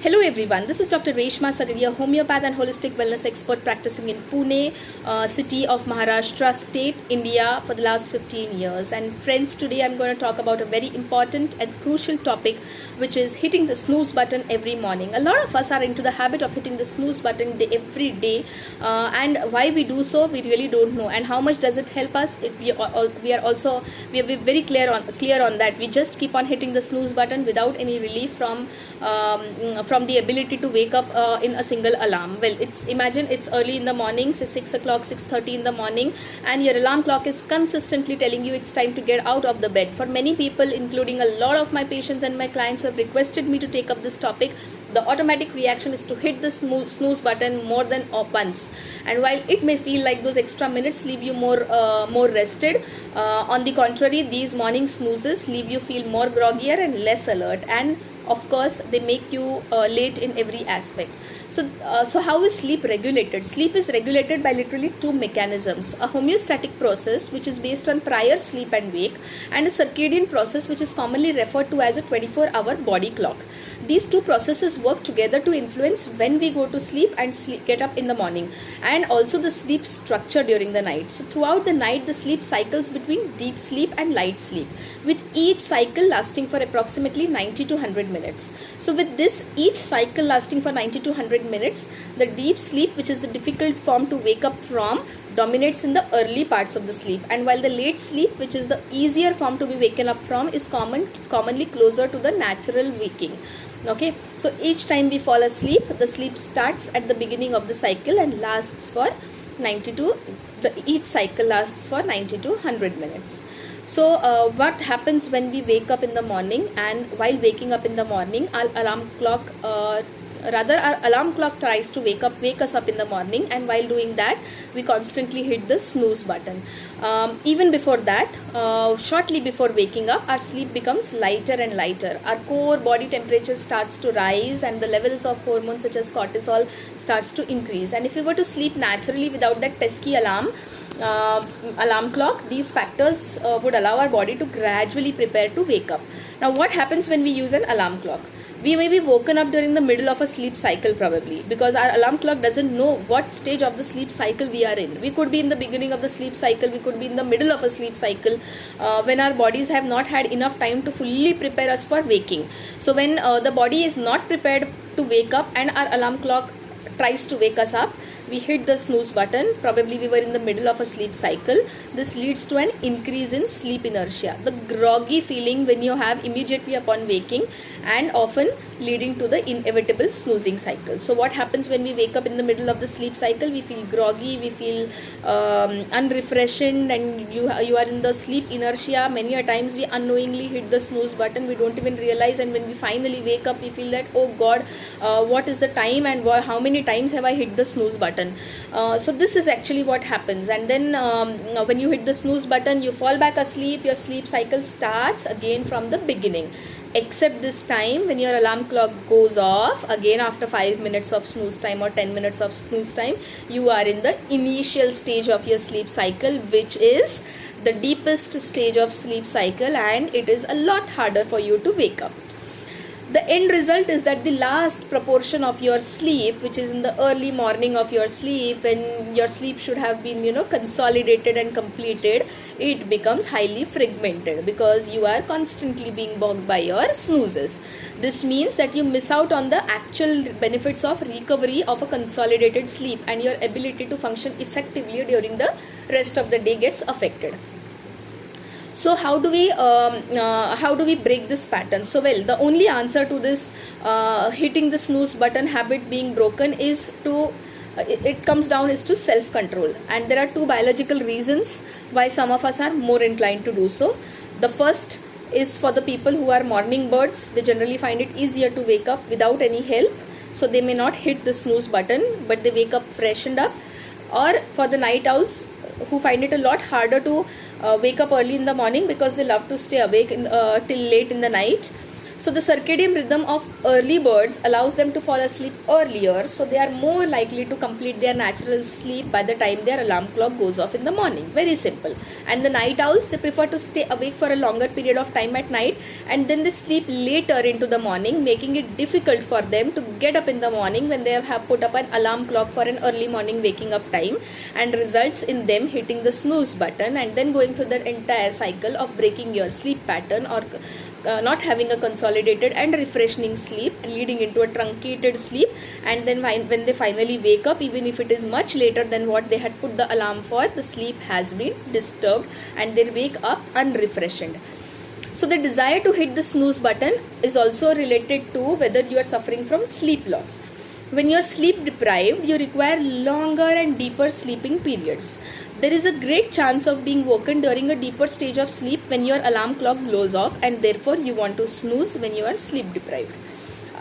Hello everyone, this is Dr. Reshma Sararia, homeopath and holistic wellness expert practicing in Pune, city of Maharashtra state, India for the last 15 years. And friends, today I'm going to talk about a very important and crucial topic, which is hitting the snooze button every morning. A lot of us are into the habit of hitting the snooze button every day, and why we do so, we really don't know. And how much does it help us? We are very clear on that. We just keep on hitting the snooze button without any relief from the ability to wake up in a single alarm. Well, imagine it's early in the morning, say 6 o'clock, 6:30 in the morning, and your alarm clock is consistently telling you it's time to get out of the bed. For many people, including a lot of my patients and my clients who have requested me to take up this topic, the automatic reaction is to hit the snooze button more than once. And while it may feel like those extra minutes leave you more rested, on the contrary, these morning snoozes leave you feel more groggier and less alert, and of course they make you late in every aspect. So how is sleep regulated? Sleep is regulated by literally two mechanisms: a homeostatic process, which is based on prior sleep and wake, and a circadian process, which is commonly referred to as a 24-hour body clock. These two processes work together to influence when we go to sleep and get up in the morning, and also the sleep structure during the night. So throughout the night, the sleep cycles between deep sleep and light sleep, with each cycle lasting for approximately 90 to 100 minutes. So with this, each cycle lasting for 90 to 100 minutes, the deep sleep, which is the difficult form to wake up from, dominates in the early parts of the sleep, and while the late sleep, which is the easier form to be waken up from, is commonly closer to the natural waking. Okay, so each time we fall asleep, the sleep starts at the beginning of the cycle and lasts for each cycle lasts for 90 to 100 minutes. So what happens when we wake up in the morning? And while waking up in the morning, our alarm clock tries to wake us up in the morning, and while doing that, we constantly hit the snooze button. Even before that, shortly before waking up, our sleep becomes lighter and lighter. Our core body temperature starts to rise, and the levels of hormones such as cortisol starts to increase. And if we were to sleep naturally without that pesky alarm clock, these factors would allow our body to gradually prepare to wake up. Now, what happens when we use an alarm clock? We may be woken up during the middle of a sleep cycle, probably, because our alarm clock doesn't know what stage of the sleep cycle we are in. We could be in the beginning of the sleep cycle, we could be in the middle of a sleep cycle, when our bodies have not had enough time to fully prepare us for waking. So when the body is not prepared to wake up and our alarm clock tries to wake us up, we hit the snooze button. Probably we were in the middle of a sleep cycle. This leads to an increase in sleep inertia, the groggy feeling when you have immediately upon waking, and often leading to the inevitable snoozing cycle. So what happens when we wake up in the middle of the sleep cycle? We feel groggy, we feel unrefreshed, and you are in the sleep inertia. Many a times we unknowingly hit the snooze button, we don't even realize, and when we finally wake up, we feel that, oh God, what is the time and how many times have I hit the snooze button? So this is actually what happens. And then when you hit the snooze button, you fall back asleep, your sleep cycle starts again from the beginning, except this time when your alarm clock goes off again after 5 minutes of snooze time or 10 minutes of snooze time, you are in the initial stage of your sleep cycle, which is the deepest stage of sleep cycle, and it is a lot harder for you to wake up. The end result is that the last proportion of your sleep, which is in the early morning of your sleep, when your sleep should have been, consolidated and completed, it becomes highly fragmented because you are constantly being bogged by your snoozes. This means that you miss out on the actual benefits of recovery of a consolidated sleep, and your ability to function effectively during the rest of the day gets affected. So how do we break this pattern? So well, the only answer to this hitting the snooze button habit being broken is to self-control. And there are two biological reasons why some of us are more inclined to do so. The first is for the people who are morning birds. They generally find it easier to wake up without any help, so they may not hit the snooze button, but they wake up freshened up. Or for the night owls, who find it a lot harder to wake up early in the morning because they love to stay awake till late in the night. So the circadian rhythm of early birds allows them to fall asleep earlier, so they are more likely to complete their natural sleep by the time their alarm clock goes off in the morning. Very simple. And the night owls, they prefer to stay awake for a longer period of time at night, and then they sleep later into the morning, making it difficult for them to get up in the morning when they have put up an alarm clock for an early morning waking up time, and results in them hitting the snooze button and then going through the entire cycle of breaking your sleep pattern, or not having a consolidated and refreshing sleep, leading into a truncated sleep. And then when they finally wake up, even if it is much later than what they had put the alarm for, the sleep has been disturbed and they wake up unrefreshed. So the desire to hit the snooze button is also related to whether you are suffering from sleep loss. When you are sleep deprived, you require longer and deeper sleeping periods. There is a great chance of being woken during a deeper stage of sleep when your alarm clock goes off, and therefore you want to snooze when you are sleep deprived.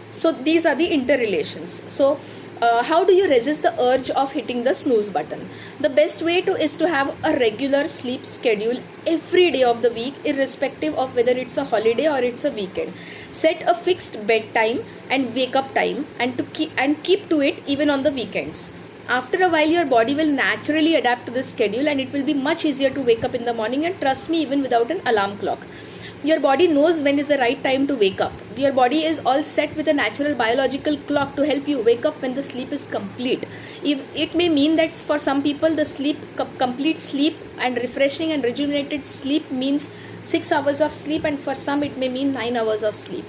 So these are the interrelations. So how do you resist the urge of hitting the snooze button? The best way is to have a regular sleep schedule every day of the week, irrespective of whether it's a holiday or it's a weekend. Set a fixed bedtime and wake up time, and keep to it even on the weekends. After a while, your body will naturally adapt to this schedule, and it will be much easier to wake up in the morning, and trust me, even without an alarm clock. Your body knows when is the right time to wake up. Your body is all set with a natural biological clock to help you wake up when the sleep is complete. It may mean that for some people the complete sleep and refreshing and rejuvenated sleep means 6 hours of sleep, and for some it may mean 9 hours of sleep.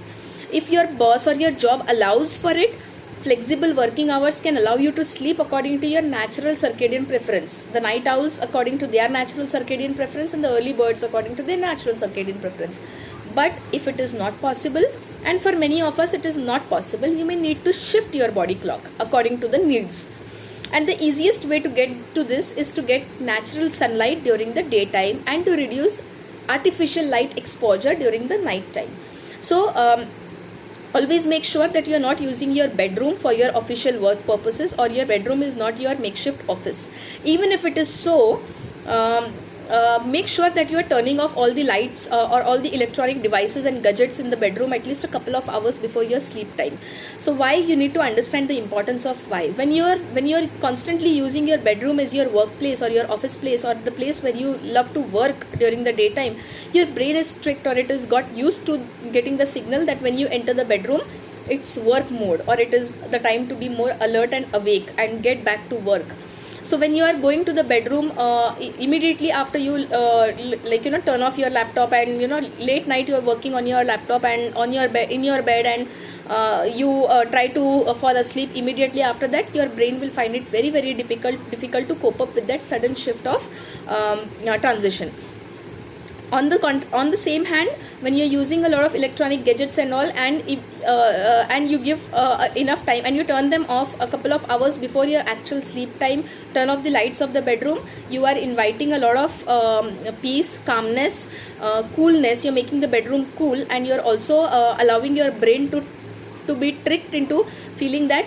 If your boss or your job allows for it, flexible working hours can allow you to sleep according to your natural circadian preference. The night owls according to their natural circadian preference, and the early birds according to their natural circadian preference. But if it is not possible, and for many of us it is not possible, you may need to shift your body clock according to the needs. And the easiest way to get to this is to get natural sunlight during the daytime and to reduce artificial light exposure during the night time. So always make sure that you are not using your bedroom for your official work purposes, or your bedroom is not your makeshift office. Even if it is so, make sure that you are turning off all the lights or all the electronic devices and gadgets in the bedroom at least a couple of hours before your sleep time. So why? You need to understand the importance of why. When you are constantly using your bedroom as your workplace or your office place or the place where you love to work during the daytime, your brain is tricked, or it has got used to getting the signal that when you enter the bedroom, it's work mode, or it is the time to be more alert and awake and get back to work. So when you are going to the bedroom, immediately after you turn off your laptop, and late night you are working on your laptop and on your bed, in your bed, and you try to fall asleep, immediately after that your brain will find it very, very difficult to cope up with that sudden shift of transition. On the same hand, when you're using a lot of electronic gadgets and all, and you give enough time and you turn them off a couple of hours before your actual sleep time, turn off the lights of the bedroom, you are inviting a lot of peace, calmness, coolness. You're making the bedroom cool, and you're also allowing your brain to be tricked into feeling that,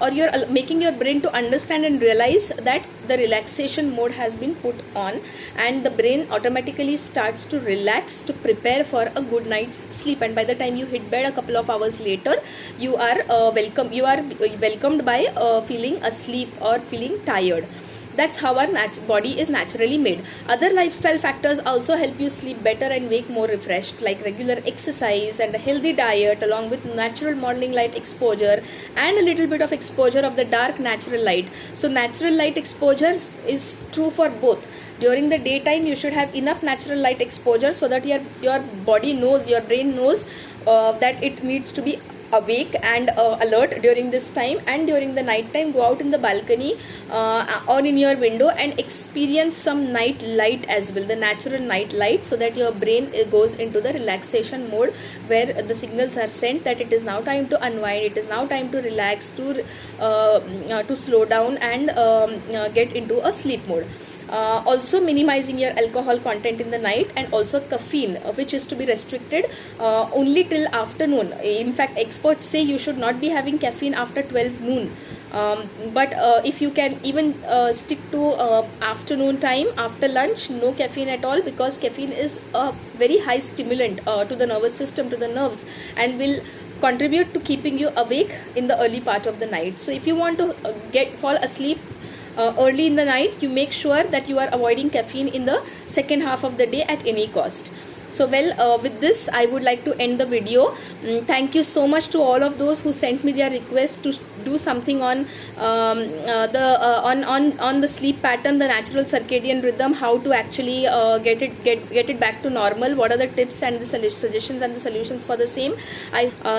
or you're making your brain to understand and realize that the relaxation mode has been put on, and the brain automatically starts to relax to prepare for a good night's sleep. And by the time you hit bed a couple of hours later, you are welcomed by feeling asleep or feeling tired. That's how our body is naturally made. Other lifestyle factors also help you sleep better and wake more refreshed, like regular exercise and a healthy diet, along with natural morning light exposure and a little bit of exposure of the dark natural light. So natural light exposure is true for both. During the daytime, you should have enough natural light exposure so that your body knows, your brain knows that it needs to be awake and alert during this time. And during the night time, go out in the balcony or in your window and experience some night light as well, the natural night light, so that your brain goes into the relaxation mode, where the signals are sent that it is now time to unwind, it is now time to relax, to slow down and get into a sleep mode. Also minimizing your alcohol content in the night, and also caffeine, which is to be restricted only till afternoon. In fact, experts say you should not be having caffeine after 12 noon. But if you can even stick to afternoon time, after lunch, no caffeine at all, because caffeine is a very high stimulant to the nervous system, to the nerves, and will contribute to keeping you awake in the early part of the night. So if you want to fall asleep early in the night, you make sure that you are avoiding caffeine in the second half of the day at any cost. So well, with this I would like to end the video. Thank you so much to all of those who sent me their request to do something on the sleep pattern, the natural circadian rhythm, how to actually get it back to normal. What are the tips and the suggestions and the solutions for the same?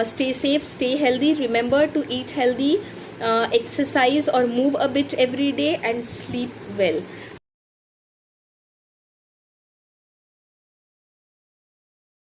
Stay safe, stay healthy. Remember to eat healthy, exercise or move a bit every day, and sleep well.